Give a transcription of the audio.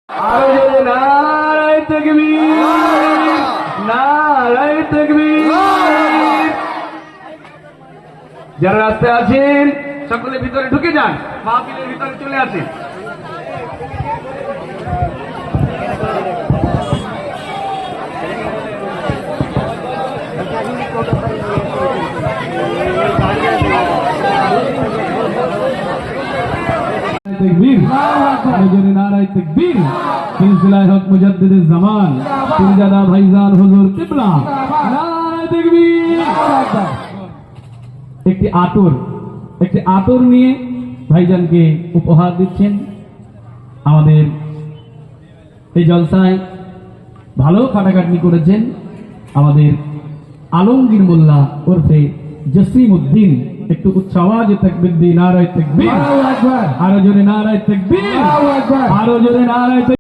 আরো জোরে নারায়ে তাকবীর, নারায়ে তাকবীর। যারা রাস্তায় আছেন সকলে ভিতরে ঢুকে যান, মাহফিলের ভিতরে চলে আসেন। तकबीर, मुझे नाराए तकबीर, सिलसिला हक मुजद्दिद ज़मान, पीरजादा भाईजान हुजूर किबला, नाराए तकबीर। একটি আতর নিয়ে ভাইজানকে উপহার দিচ্ছেন। আমাদের এই জলসায় ভালো খাটাখাটনি করেছেন আমাদের আলমগীর মোল্লা ওরফে জসিম উদ্দিন। একটু উচ্চ আওয়াজে তাকবীর দি, নারায়ে তাকবীর, আরো জোরে নারায়ে তাকবীর, আরো জোরে নারায়ে।